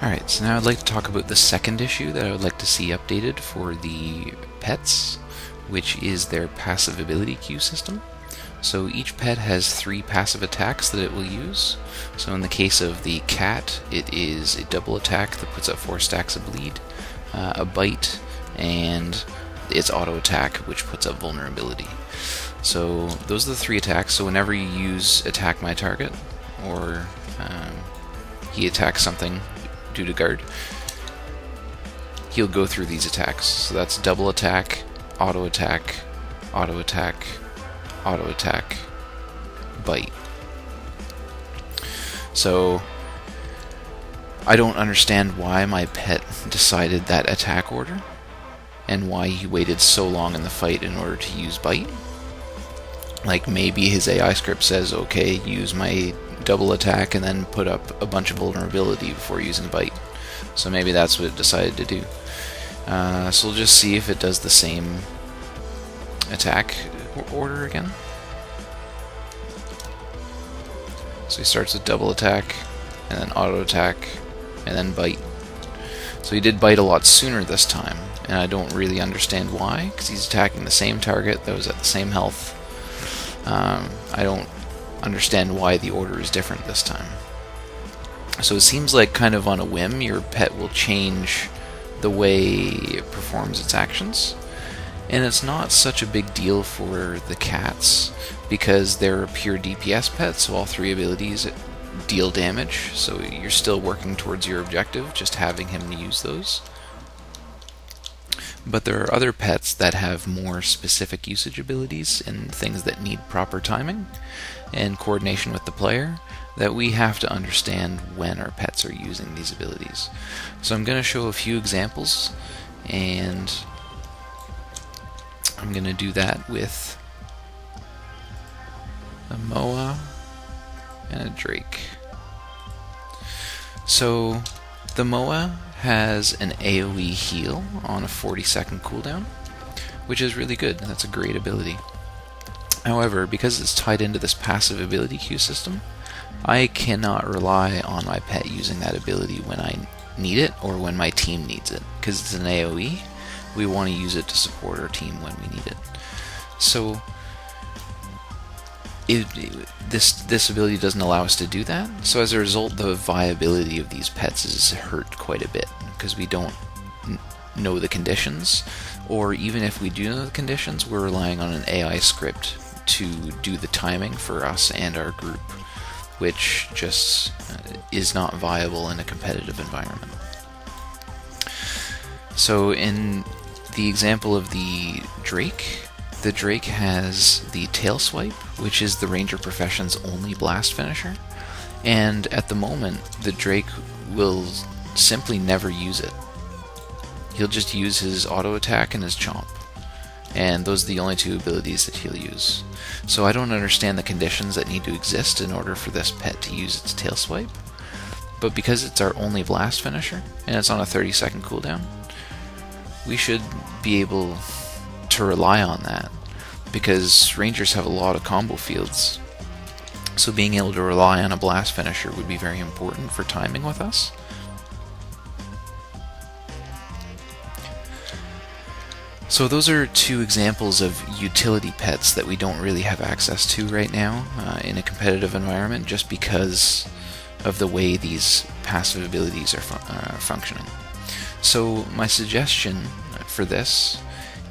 Alright, so now I'd like to talk about the second issue that I would like to see updated for the pets, which is their passive ability queue system. So each pet has 3 passive attacks that it will use. So in the case of the cat, it is a double attack that puts up 4 stacks of bleed, a bite, and its auto attack, which puts up vulnerability. So those are the 3 attacks. So whenever you use attack my target, or he attacks something due to guard, he'll go through these attacks. So that's double attack, auto attack, auto attack, auto attack, bite. So I don't understand why my pet decided that attack order and why he waited so long in the fight in order to use bite. Like, maybe his AI script says, okay, use my double attack and then put up a bunch of vulnerability before using bite. So maybe that's what it decided to do. So we'll just see if it does the same attack order again. So he starts with double attack, and then auto attack, and then bite. So he did bite a lot sooner this time, and I don't really understand why, because he's attacking the same target that was at the same health. I don't understand why the order is different this time. So it seems like, kind of on a whim, your pet will change the way it performs its actions. And it's not such a big deal for the cats, because they're a pure DPS pet, so all 3 abilities deal damage, so you're still working towards your objective, just having him use those. But there are other pets that have more specific usage abilities and things that need proper timing and coordination with the player, that we have to understand when our pets are using these abilities. So I'm going to show a few examples, and I'm going to do that with a Moa and a Drake. So the Moa has an AoE heal on a 40-second cooldown, which is really good. That's a great ability. However, because it's tied into this passive ability queue system, I cannot rely on my pet using that ability when I need it or when my team needs it. Because it's an AoE, we want to use it to support our team when we need it. So this ability doesn't allow us to do that. So as a result, the viability of these pets is hurt quite a bit, because we don't know the conditions, or even if we do know the conditions, we're relying on an AI script to do the timing for us and our group, which just is not viable in a competitive environment. So in the example of the Drake has the tail swipe, which is the Ranger Profession's only blast finisher, and at the moment the Drake will simply never use it. He'll just use his auto attack and his chomp, and those are the only 2 abilities that he'll use. So I don't understand the conditions that need to exist in order for this pet to use its tail swipe, but because it's our only blast finisher and it's on a 30-second cooldown, we should be able to rely on that, because Rangers have a lot of combo fields. So being able to rely on a blast finisher would be very important for timing with us. So those are 2 examples of utility pets that we don't really have access to right now in a competitive environment, just because of the way these passive abilities are functioning. So my suggestion for this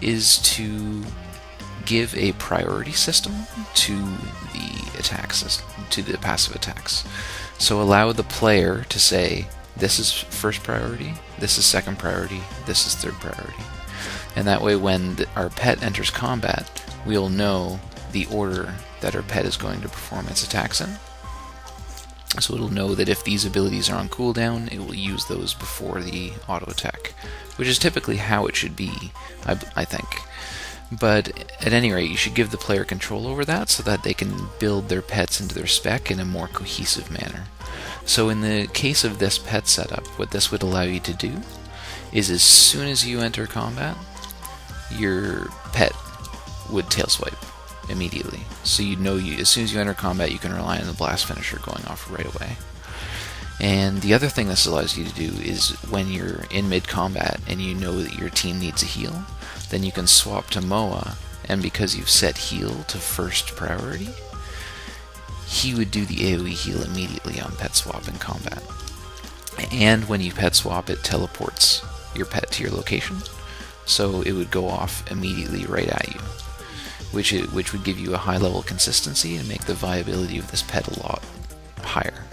is to give a priority system to the attack system, to the passive attacks. So allow the player to say, this is first priority, this is second priority, this is third priority. And that way, when our pet enters combat, we'll know the order that our pet is going to perform its attacks in. So it'll know that if these abilities are on cooldown, it will use those before the auto attack, which is typically how it should be, I think. But at any rate, you should give the player control over that so that they can build their pets into their spec in a more cohesive manner. So in the case of this pet setup, what this would allow you to do is, as soon as you enter combat, your pet would tail swipe immediately. So you know, as soon as you enter combat, you can rely on the blast finisher going off right away. And the other thing this allows you to do is when you're in mid-combat and you know that your team needs a heal, then you can swap to Moa, and because you've set heal to first priority, he would do the AoE heal immediately on pet swap in combat. And when you pet swap, it teleports your pet to your location, so it would go off immediately right at you, which would give you a high level consistency and make the viability of this pet a lot higher.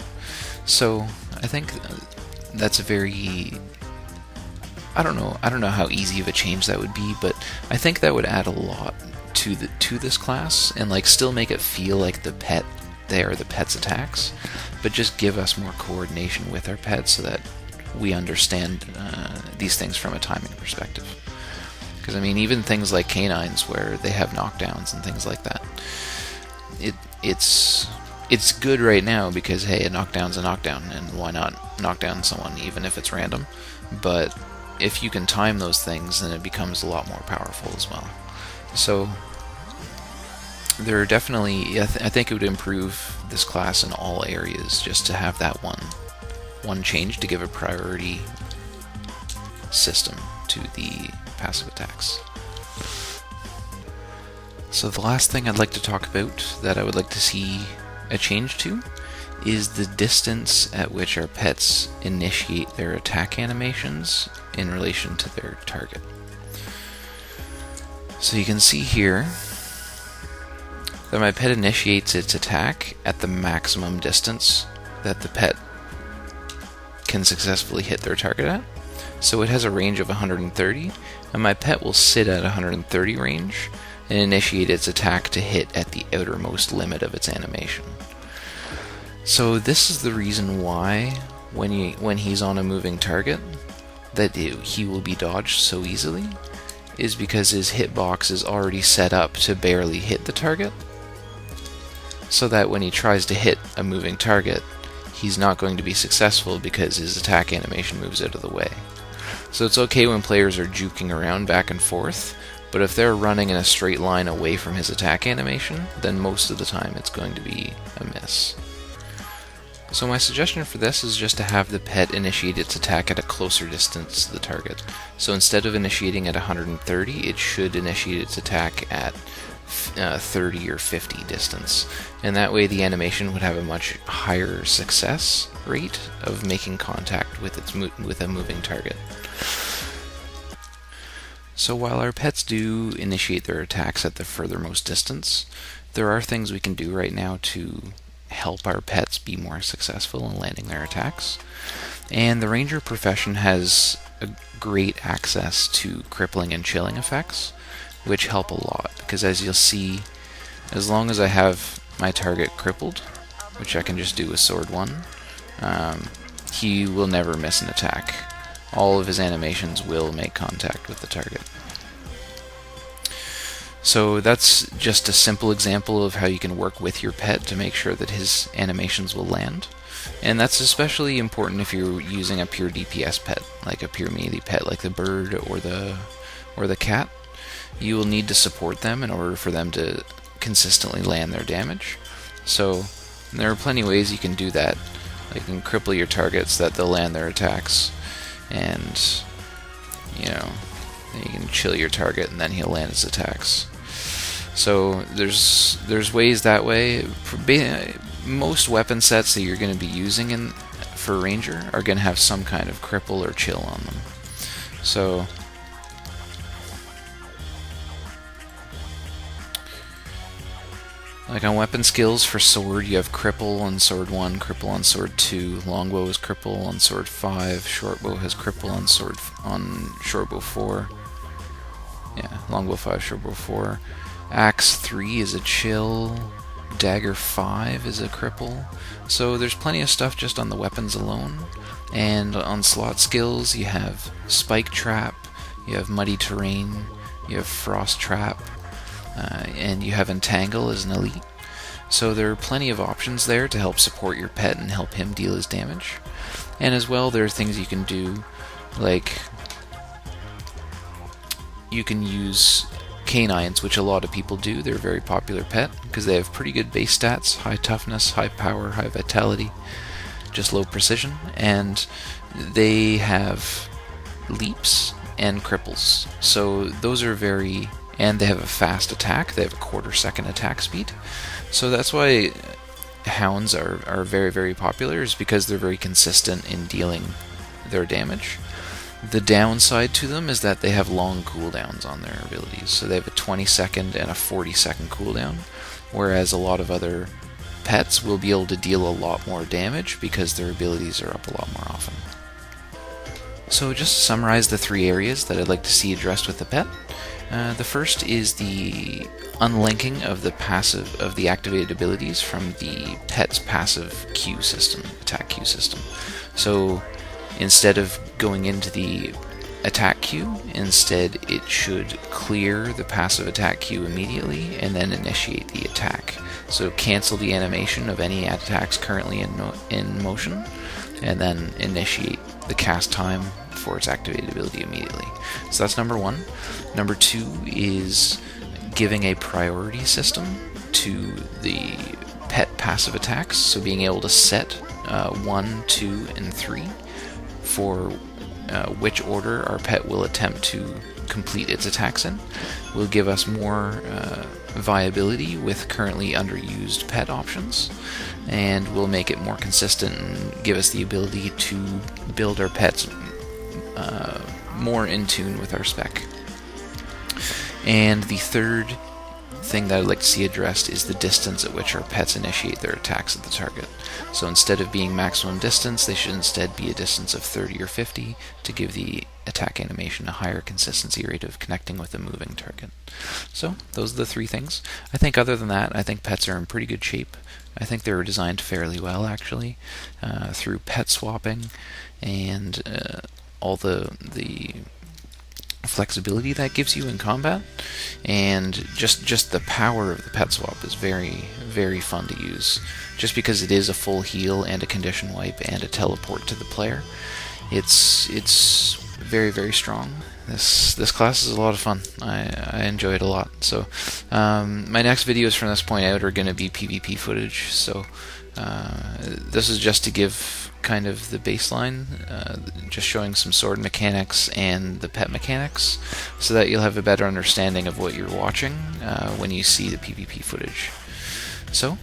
So I think that's a very, I don't know how easy of a change that would be, but I think that would add a lot to this class, and like still make it feel like the pet's attacks, but just give us more coordination with our pets so that we understand these things from a timing perspective. Because I mean, even things like canines where they have knockdowns and things like that, it's good right now because, hey, a knockdown's a knockdown, and why not knock down someone even if it's random? But if you can time those things, then it becomes a lot more powerful as well. So there are definitely, I think it would improve this class in all areas just to have that one change to give a priority system to the passive attacks. So the last thing I'd like to talk about that I would like to see a change to is the distance at which our pets initiate their attack animations in relation to their target. So you can see here that my pet initiates its attack at the maximum distance that the pet can successfully hit their target at. So it has a range of 130, and my pet will sit at 130 range and initiate its attack to hit at the outermost limit of its animation. So this is the reason why when he's on a moving target that he will be dodged so easily, is because his hitbox is already set up to barely hit the target, so that when he tries to hit a moving target, he's not going to be successful because his attack animation moves out of the way. So it's okay when players are juking around back and forth, but if they're running in a straight line away from his attack animation, then most of the time it's going to be a miss. So my suggestion for this is just to have the pet initiate its attack at a closer distance to the target. So instead of initiating at 130, it should initiate its attack at 30 or 50 distance. And that way the animation would have a much higher success rate of making contact with a moving target. So while our pets do initiate their attacks at the furthermost distance, there are things we can do right now to help our pets be more successful in landing their attacks. And the Ranger profession has a great access to crippling and chilling effects, which help a lot, because as you'll see, as long as I have my target crippled, which I can just do with Sword 1, he will never miss an attack. All of his animations will make contact with the target. So that's just a simple example of how you can work with your pet to make sure that his animations will land. And that's especially important if you're using a pure DPS pet, like a pure melee pet like the bird or the cat. You will need to support them in order for them to consistently land their damage. So there are plenty of ways you can do that. Like you can cripple your targets that they'll land their attacks, and you can chill your target and then he'll land his attacks. So there's ways that way. Most weapon sets that you're going to be using for Ranger are going to have some kind of cripple or chill on them. So like on weapon skills for Sword, you have Cripple on Sword 1, Cripple on Sword 2, Longbow is Cripple on Sword 5, Shortbow has Cripple on Shortbow 4. Yeah, Longbow 5, Shortbow 4. Axe 3 is a chill, Dagger 5 is a cripple. So there's plenty of stuff just on the weapons alone. And on slot skills, you have Spike Trap, you have Muddy Terrain, you have Frost Trap, and you have Entangle as an elite. So there are plenty of options there to help support your pet and help him deal his damage. And as well, there are things you can do, like you can use canines, which a lot of people do. They're a very popular pet because they have pretty good base stats, high toughness, high power, high vitality, just low precision, and they have leaps and cripples. So those are very, and they have a fast attack. They have a quarter-second attack speed. So that's why hounds are very, very popular, is because they're very consistent in dealing their damage. The downside to them is that they have long cooldowns on their abilities. So they have a 20-second and a 40-second cooldown, whereas a lot of other pets will be able to deal a lot more damage because their abilities are up a lot more often. So just to summarize the three areas that I'd like to see addressed with the pet. The first is the unlinking of the activated abilities from the pet's passive Q system, attack Q system. So instead of going into the attack queue, instead it should clear the passive attack queue immediately and then initiate the attack. So cancel the animation of any attacks currently in motion, and then initiate the cast time for its activated ability immediately. So that's number one. Number two is giving a priority system to the pet passive attacks, so being able to set 1, 2, and 3 for which order our pet will attempt to complete its attacks in, will give us more viability with currently underused pet options, and will make it more consistent and give us the ability to build our pets more in tune with our spec. And the third thing that I'd like to see addressed is the distance at which our pets initiate their attacks at the target. So instead of being maximum distance, they should instead be a distance of 30 or 50 to give the attack animation a higher consistency rate of connecting with a moving target. So those are the three things. I think other than that, I think pets are in pretty good shape. I think they were designed fairly well, actually, through pet swapping and all the flexibility that gives you in combat, and just the power of the pet swap is very, very fun to use. Just because it is a full heal and a condition wipe and a teleport to the player, it's very, very strong. This class is a lot of fun. I enjoy it a lot. So my next videos from this point out are going to be PvP footage. So this is just to give kind of the baseline, just showing some sword mechanics and the pet mechanics, so that you'll have a better understanding of what you're watching when you see the PvP footage. So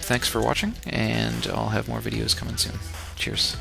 thanks for watching, and I'll have more videos coming soon. Cheers.